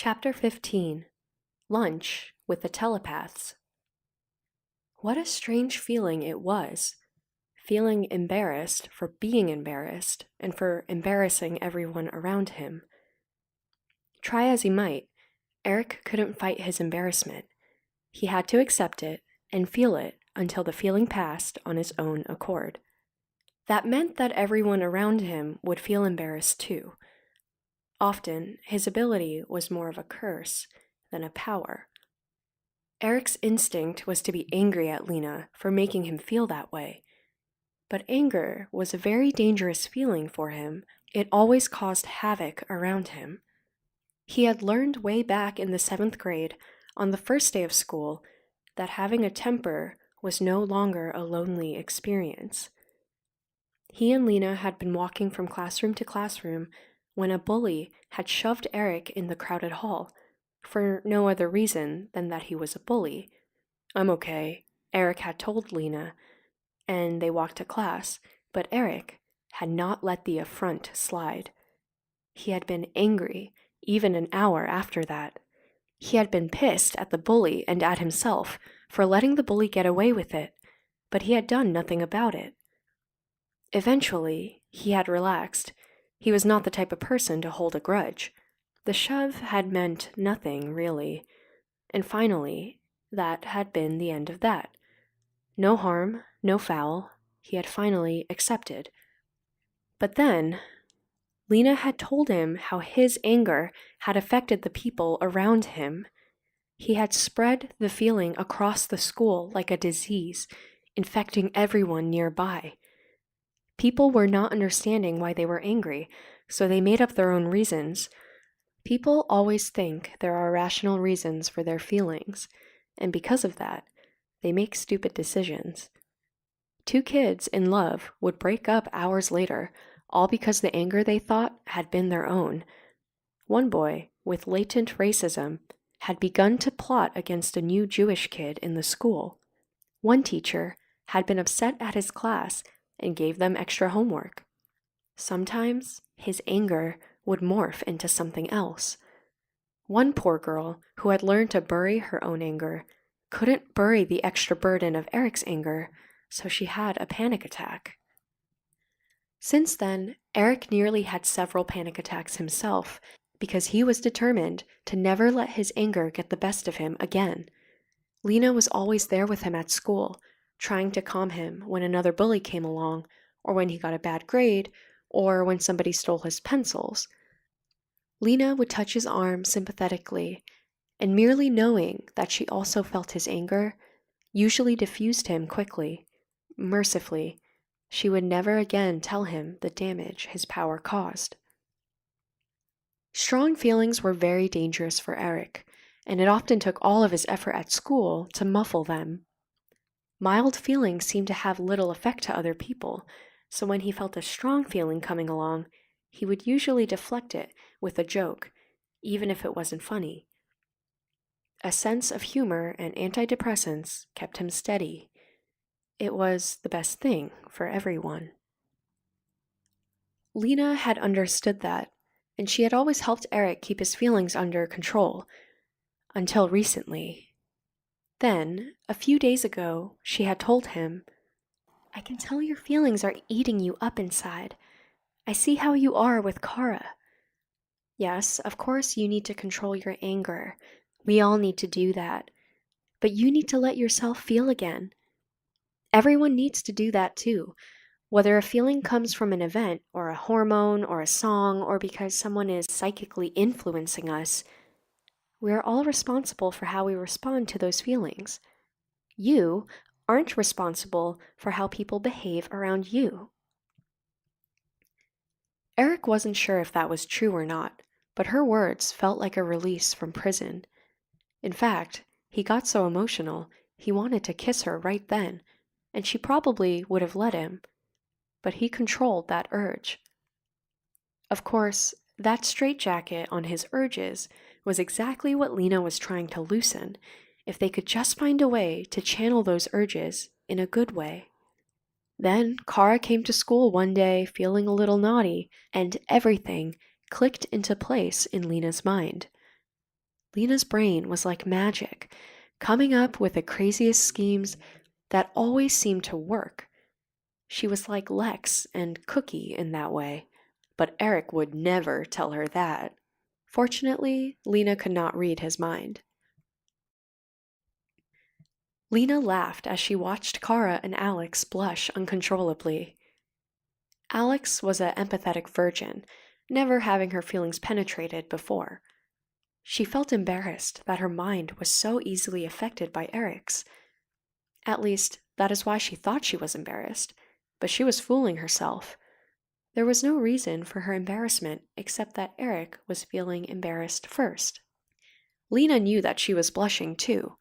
Chapter 15 Lunch with the Telepaths. What a strange feeling it was, feeling embarrassed for being embarrassed and for embarrassing everyone around him. Try as he might, Eric couldn't fight his embarrassment. He had to accept it and feel it until the feeling passed on his own accord. That meant that everyone around him would feel embarrassed too. Often, his ability was more of a curse than a power. Eric's instinct was to be angry at Lena for making him feel that way. But anger was a very dangerous feeling for him. It always caused havoc around him. He had learned way back in the 7th grade, on the first day of school, that having a temper was no longer a lonely experience. He and Lena had been walking from classroom to classroom when a bully had shoved Eric in the crowded hall, for no other reason than that he was a bully. "I'm okay," Eric had told Lena, and they walked to class, but Eric had not let the affront slide. He had been angry even an hour after that. He had been pissed at the bully and at himself for letting the bully get away with it, but he had done nothing about it. Eventually, he had relaxed. He was not the type of person to hold a grudge. The shove had meant nothing, really. And finally, that had been the end of that. No harm, no foul, he had finally accepted. But then, Lena had told him how his anger had affected the people around him. He had spread the feeling across the school like a disease, infecting everyone nearby. People were not understanding why they were angry, so they made up their own reasons. People always think there are rational reasons for their feelings, and because of that, they make stupid decisions. 2 kids in love would break up hours later, all because the anger they thought had been their own. One boy, with latent racism, had begun to plot against a new Jewish kid in the school. One teacher had been upset at his class and gave them extra homework. Sometimes his anger would morph into something else. One poor girl who had learned to bury her own anger couldn't bury the extra burden of Eric's anger, so she had a panic attack. Since then, Eric nearly had several panic attacks himself because he was determined to never let his anger get the best of him again. Lena was always there with him at school, trying to calm him when another bully came along, or when he got a bad grade, or when somebody stole his pencils. Lena would touch his arm sympathetically, and merely knowing that she also felt his anger usually diffused him quickly. Mercifully, she would never again tell him the damage his power caused. Strong feelings were very dangerous for Eric, and it often took all of his effort at school to muffle them. Mild feelings seemed to have little effect to other people, so when he felt a strong feeling coming along, he would usually deflect it with a joke, even if it wasn't funny. A sense of humor and antidepressants kept him steady. It was the best thing for everyone. Lena had understood that, and she had always helped Eric keep his feelings under control, until recently. Then, a few days ago, she had told him, "I can tell your feelings are eating you up inside. I see how you are with Kara. Yes, of course you need to control your anger. We all need to do that. But you need to let yourself feel again. Everyone needs to do that too, whether a feeling comes from an event, or a hormone, or a song, or because someone is psychically influencing us. We are all responsible for how we respond to those feelings. You aren't responsible for how people behave around you." Eric wasn't sure if that was true or not, but her words felt like a release from prison. In fact, he got so emotional, he wanted to kiss her right then, and she probably would have let him, but he controlled that urge. Of course, that straitjacket on his urges was exactly what Lena was trying to loosen, if they could just find a way to channel those urges in a good way. Then Kara came to school one day feeling a little naughty, and everything clicked into place in Lena's mind. Lena's brain was like magic, coming up with the craziest schemes that always seemed to work. She was like Lex and Cookie in that way, but Eric would never tell her that. Fortunately, Lena could not read his mind. Lena laughed as she watched Kara and Alex blush uncontrollably. Alex was an empathetic virgin, never having her feelings penetrated before. She felt embarrassed that her mind was so easily affected by Eric's. At least, that is why she thought she was embarrassed, but she was fooling herself. There was no reason for her embarrassment except that Eric was feeling embarrassed first. Lena knew that she was blushing too.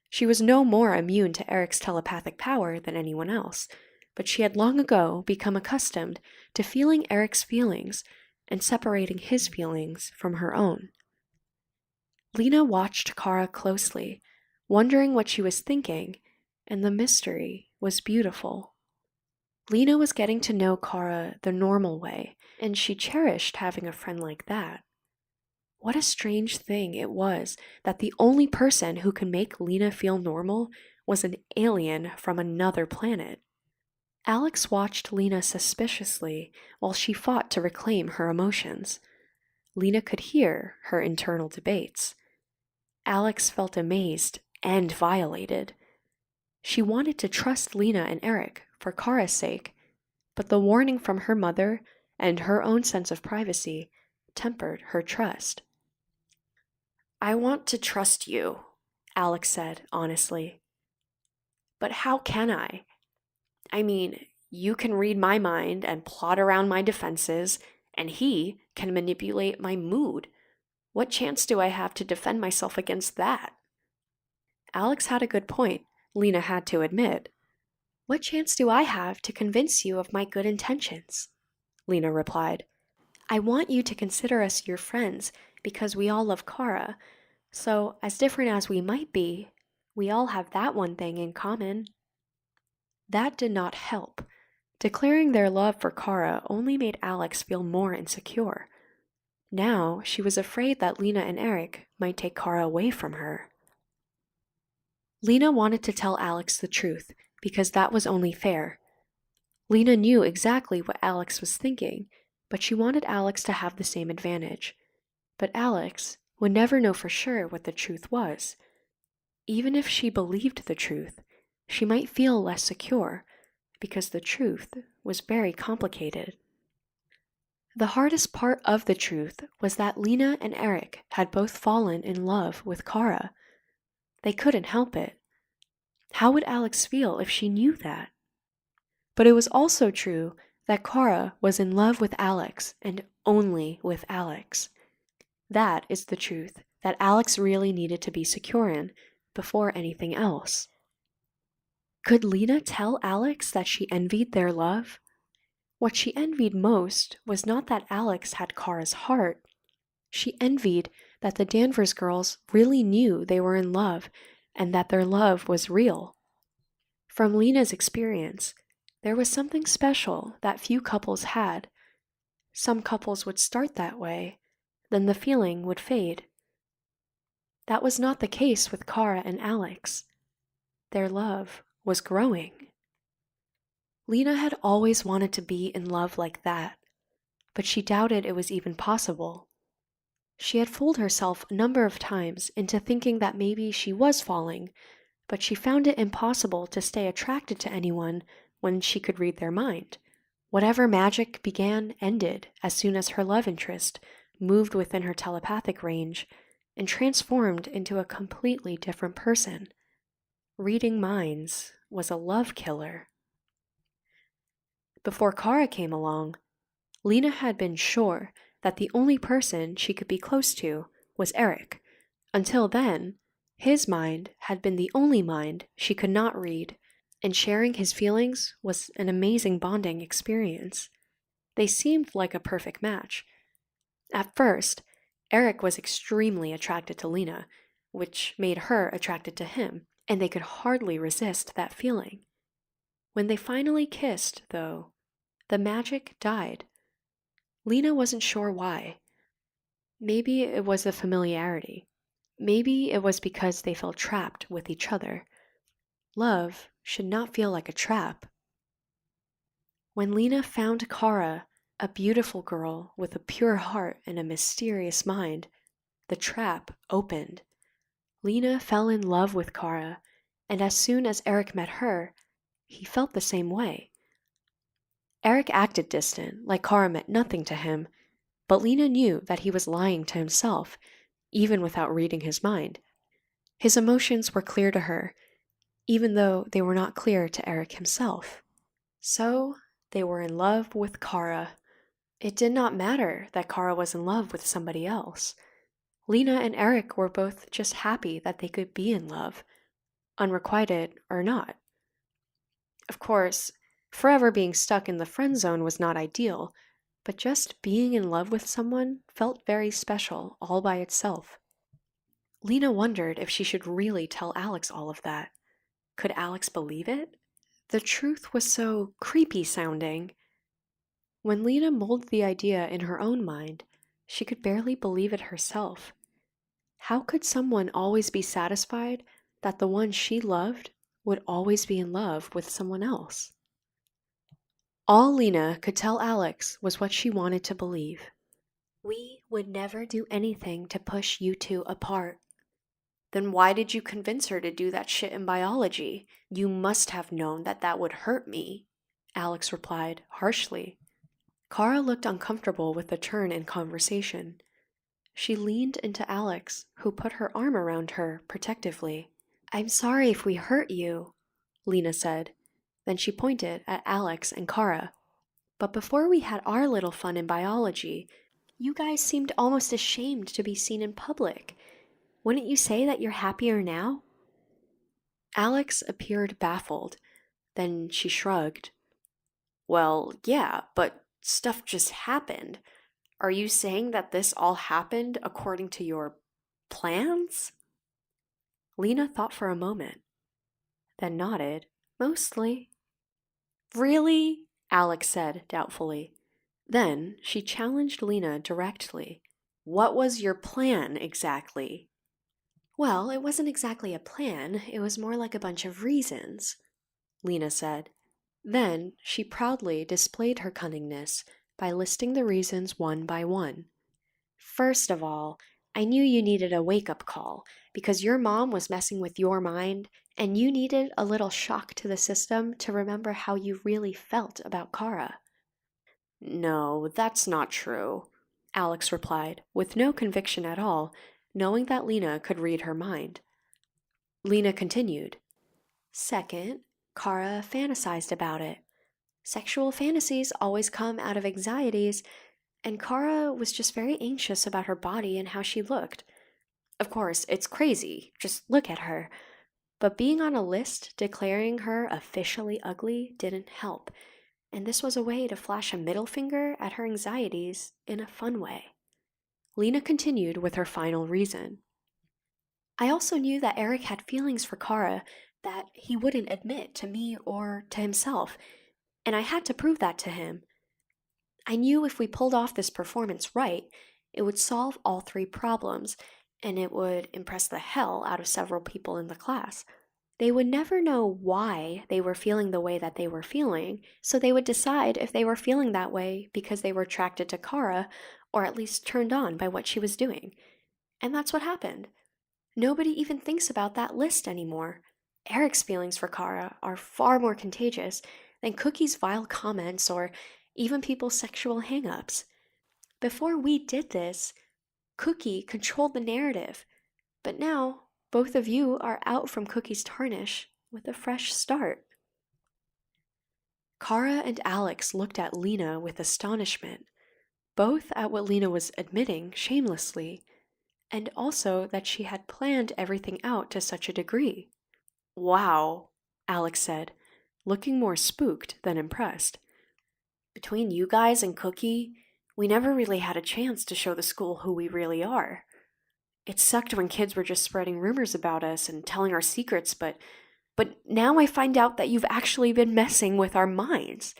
She was no more immune to Eric's telepathic power than anyone else, but she had long ago become accustomed to feeling Eric's feelings and separating his feelings from her own. Lena watched Kara closely, wondering what she was thinking, and the mystery was beautiful. Lena was getting to know Kara the normal way, and she cherished having a friend like that. What a strange thing it was that the only person who could make Lena feel normal was an alien from another planet. Alex watched Lena suspiciously while she fought to reclaim her emotions. Lena could hear her internal debates. Alex felt amazed and violated. She wanted to trust Lena and Eric for Kara's sake, but the warning from her mother and her own sense of privacy tempered her trust. "I want to trust you," Alex said honestly. "But how can I? I mean, you can read my mind and plot around my defenses, and he can manipulate my mood. What chance do I have to defend myself against that?" Alex had a good point, Lena had to admit. "What chance do I have to convince you of my good intentions?" Lena replied. "I want you to consider us your friends because we all love Kara. So, as different as we might be, we all have that one thing in common." That did not help. Declaring their love for Kara only made Alex feel more insecure. Now, she was afraid that Lena and Eric might take Kara away from her. Lena wanted to tell Alex the truth, because that was only fair. Lena knew exactly what Alex was thinking, but she wanted Alex to have the same advantage. But Alex would never know for sure what the truth was. Even if she believed the truth, she might feel less secure, because the truth was very complicated. The hardest part of the truth was that Lena and Eric had both fallen in love with Kara. They couldn't help it. How would Alex feel if she knew that? But it was also true that Kara was in love with Alex and only with Alex. That is the truth that Alex really needed to be secure in before anything else. Could Lena tell Alex that she envied their love? What she envied most was not that Alex had Kara's heart. She envied that the Danvers girls really knew they were in love and that their love was real. From Lena's experience, there was something special that few couples had. Some couples would start that way, then the feeling would fade. That was not the case with Kara and Alex. Their love was growing. Lena had always wanted to be in love like that, but she doubted it was even possible. She had fooled herself a number of times into thinking that maybe she was falling, but she found it impossible to stay attracted to anyone when she could read their mind. Whatever magic began ended as soon as her love interest moved within her telepathic range and transformed into a completely different person. Reading minds was a love killer. Before Kara came along, Lena had been sure that the only person she could be close to was Eric. Until then, his mind had been the only mind she could not read, and sharing his feelings was an amazing bonding experience. They seemed like a perfect match. At first, Eric was extremely attracted to Lena, which made her attracted to him, and they could hardly resist that feeling. When they finally kissed, though, the magic died. Lena wasn't sure why. Maybe it was the familiarity. Maybe it was because they felt trapped with each other. Love should not feel like a trap. When Lena found Kara, a beautiful girl with a pure heart and a mysterious mind, the trap opened. Lena fell in love with Kara, and as soon as Eric met her, he felt the same way. Eric acted distant, like Kara meant nothing to him, but Lena knew that he was lying to himself, even without reading his mind. His emotions were clear to her, even though they were not clear to Eric himself. So, they were in love with Kara. It did not matter that Kara was in love with somebody else. Lena and Eric were both just happy that they could be in love, unrequited or not. Of course, forever being stuck in the friend zone was not ideal, but just being in love with someone felt very special all by itself. Lena wondered if she should really tell Alex all of that. Could Alex believe it? The truth was so creepy sounding. When Lena mulled the idea in her own mind, she could barely believe it herself. How could someone always be satisfied that the one she loved would always be in love with someone else? All Lena could tell Alex was what she wanted to believe. We would never do anything to push you two apart. Then why did you convince her to do that shit in biology? You must have known that that would hurt me, Alex replied harshly. Kara looked uncomfortable with the turn in conversation. She leaned into Alex, who put her arm around her protectively. I'm sorry if we hurt you, Lena said. Then she pointed at Alex and Kara. But before we had our little fun in biology, you guys seemed almost ashamed to be seen in public. Wouldn't you say that you're happier now? Alex appeared baffled. Then she shrugged. Well, yeah, but stuff just happened. Are you saying that this all happened according to your plans? Lena thought for a moment, then nodded. Mostly. Really? Alex said doubtfully. Then she challenged Lena directly. What was your plan exactly? Well, it wasn't exactly a plan. It was more like a bunch of reasons, Lena said. Then she proudly displayed her cunningness by listing the reasons one by one. First of all, I knew you needed a wake-up call because your mom was messing with your mind and you needed a little shock to the system to remember how you really felt about Kara. No, that's not true, Alex replied, with no conviction at all, knowing that Lena could read her mind. Lena continued. Second, Kara fantasized about it. Sexual fantasies always come out of anxieties, and Kara was just very anxious about her body and how she looked. Of course, it's crazy. Just look at her. But being on a list declaring her officially ugly didn't help, and this was a way to flash a middle finger at her anxieties in a fun way. Lena continued with her final reason. I also knew that Eric had feelings for Kara that he wouldn't admit to me or to himself, and I had to prove that to him. I knew if we pulled off this performance right, it would solve all three problems, and it would impress the hell out of several people in the class. They would never know why they were feeling the way that they were feeling, so they would decide if they were feeling that way because they were attracted to Kara, or at least turned on by what she was doing. And that's what happened. Nobody even thinks about that list anymore. Eric's feelings for Kara are far more contagious than Cookie's vile comments or even people's sexual hang-ups. Before we did this, Cookie controlled the narrative, but now both of you are out from Cookie's tarnish with a fresh start. Kara and Alex looked at Lena with astonishment, both at what Lena was admitting shamelessly, and also that she had planned everything out to such a degree. Wow, Alex said, looking more spooked than impressed. Between you guys and Cookie, we never really had a chance to show the school who we really are. It sucked when kids were just spreading rumors about us and telling our secrets, but now I find out that you've actually been messing with our minds.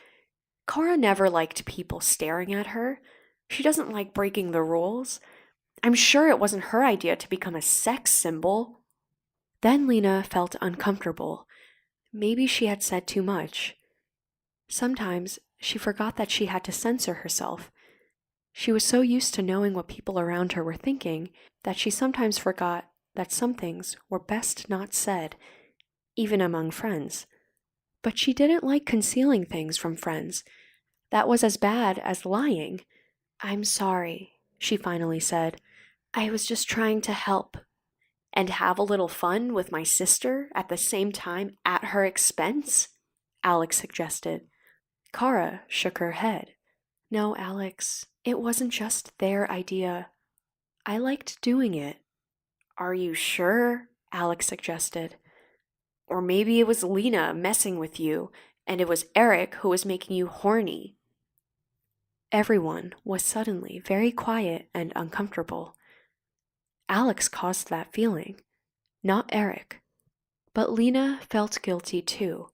Kara never liked people staring at her. She doesn't like breaking the rules. I'm sure it wasn't her idea to become a sex symbol. Then Lena felt uncomfortable. Maybe she had said too much. Sometimes she forgot that she had to censor herself. She was so used to knowing what people around her were thinking that she sometimes forgot that some things were best not said, even among friends. But she didn't like concealing things from friends. That was as bad as lying. I'm sorry, she finally said. I was just trying to help. And have a little fun with my sister at the same time at her expense? Alex suggested. Kara shook her head. No, Alex, it wasn't just their idea. I liked doing it. Are you sure? Alex suggested. Or maybe it was Lena messing with you, and it was Eric who was making you horny. Everyone was suddenly very quiet and uncomfortable. Alex caused that feeling, not Eric. But Lena felt guilty too.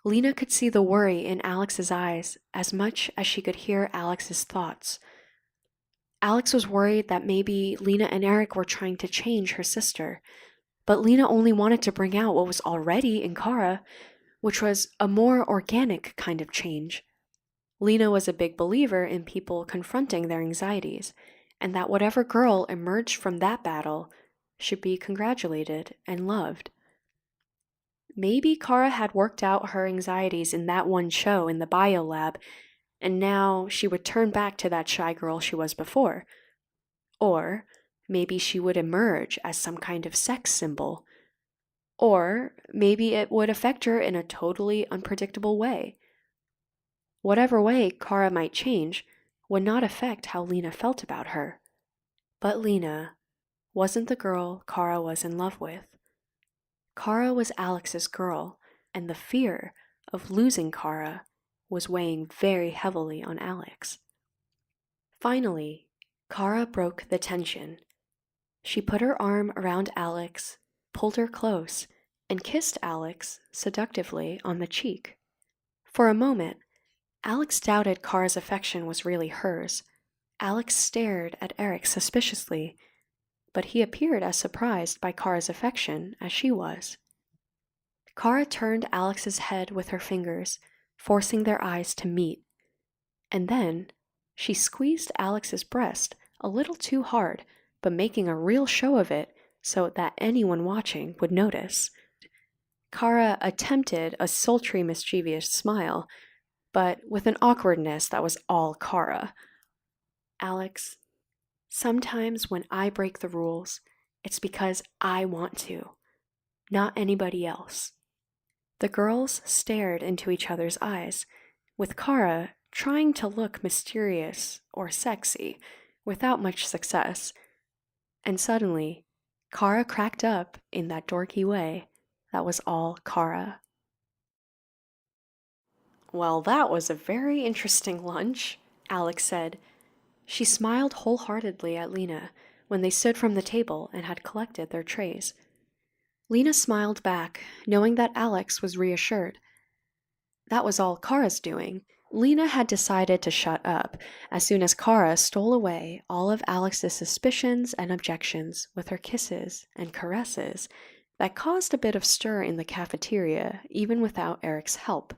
Lena could see the worry in Alex's eyes as much as she could hear Alex's thoughts. Alex was worried that maybe Lena and Eric were trying to change her sister, but Lena only wanted to bring out what was already in Kara, which was a more organic kind of change. Lena was a big believer in people confronting their anxieties, and that whatever girl emerged from that battle should be congratulated and loved. Maybe Kara had worked out her anxieties in that one show in the bio lab, and now she would turn back to that shy girl she was before. Or maybe she would emerge as some kind of sex symbol. Or maybe it would affect her in a totally unpredictable way. Whatever way Kara might change would not affect how Lena felt about her. But Lena wasn't the girl Kara was in love with. Kara was Alex's girl, and the fear of losing Kara was weighing very heavily on Alex. Finally, Kara broke the tension. She put her arm around Alex, pulled her close, and kissed Alex seductively on the cheek. For a moment, Alex doubted Kara's affection was really hers. Alex stared at Eric suspiciously, but he appeared as surprised by Kara's affection as she was. Kara turned Alex's head with her fingers, forcing their eyes to meet. And then she squeezed Alex's breast a little too hard, but making a real show of it so that anyone watching would notice. Kara attempted a sultry, mischievous smile, but with an awkwardness that was all Kara. Alex, sometimes when I break the rules, it's because I want to, not anybody else. The girls stared into each other's eyes, with Kara trying to look mysterious or sexy, without much success. And suddenly, Kara cracked up in that dorky way that was all Kara. Well, that was a very interesting lunch, Alex said. She smiled wholeheartedly at Lena when they stood from the table and had collected their trays. Lena smiled back, knowing that Alex was reassured. That was all Kara's doing. Lena had decided to shut up as soon as Kara stole away all of Alex's suspicions and objections with her kisses and caresses that caused a bit of stir in the cafeteria even without Eric's help.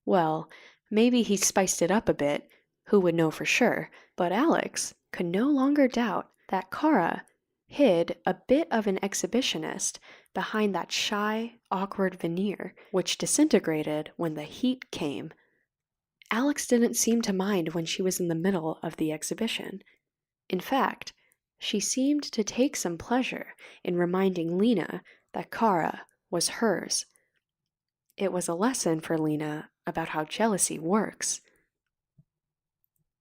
Well, maybe he spiced it up a bit, who would know for sure, but Alex could no longer doubt that Kara hid a bit of an exhibitionist behind that shy, awkward veneer, which disintegrated when the heat came. Alex didn't seem to mind when she was in the middle of the exhibition. In fact, she seemed to take some pleasure in reminding Lena that Kara was hers. It was a lesson for Lena about how jealousy works.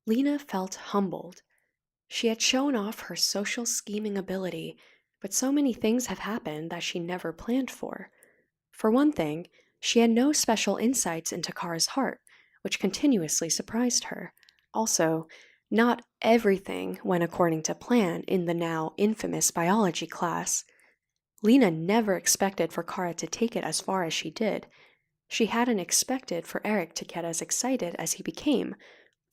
Lena felt humbled. She had shown off her social scheming ability, but so many things have happened that she never planned for. For one thing, she had no special insights into Kara's heart, which continuously surprised her. Also, not everything went according to plan in the now infamous biology class. Lena never expected for Kara to take it as far as she did. She hadn't expected for Eric to get as excited as he became,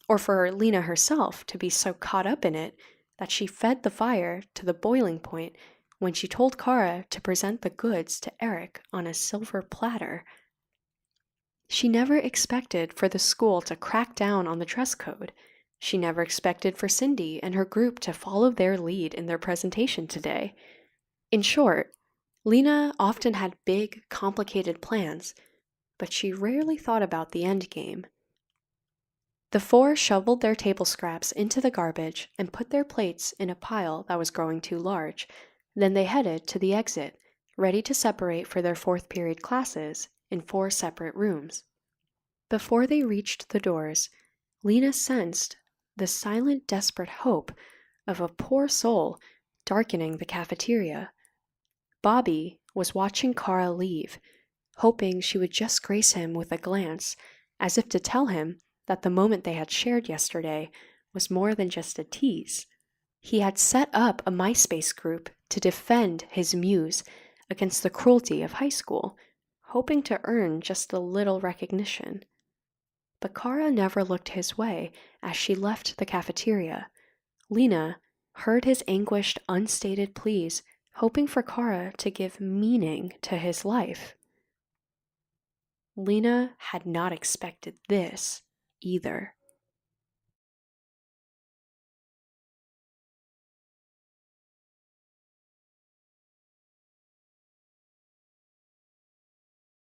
or for Lena herself to be so caught up in it that she fed the fire to the boiling point when she told Kara to present the goods to Eric on a silver platter. She never expected for the school to crack down on the dress code. She never expected for Cindy and her group to follow their lead in their presentation today. In short, Lena often had big, complicated plans, but she rarely thought about the end game. The four shoveled their table scraps into the garbage and put their plates in a pile that was growing too large. Then they headed to the exit, ready to separate for their fourth period classes in 4 separate rooms. Before they reached the doors, Lena sensed the silent, desperate hope of a poor soul darkening the cafeteria. Bobby was watching Kara leave, hoping she would just grace him with a glance, as if to tell him that the moment they had shared yesterday was more than just a tease. He had set up a MySpace group to defend his muse against the cruelty of high school, hoping to earn just a little recognition. But Kara never looked his way as she left the cafeteria. Lena heard his anguished, unstated pleas, hoping for Kara to give meaning to his life. Lena had not expected this either.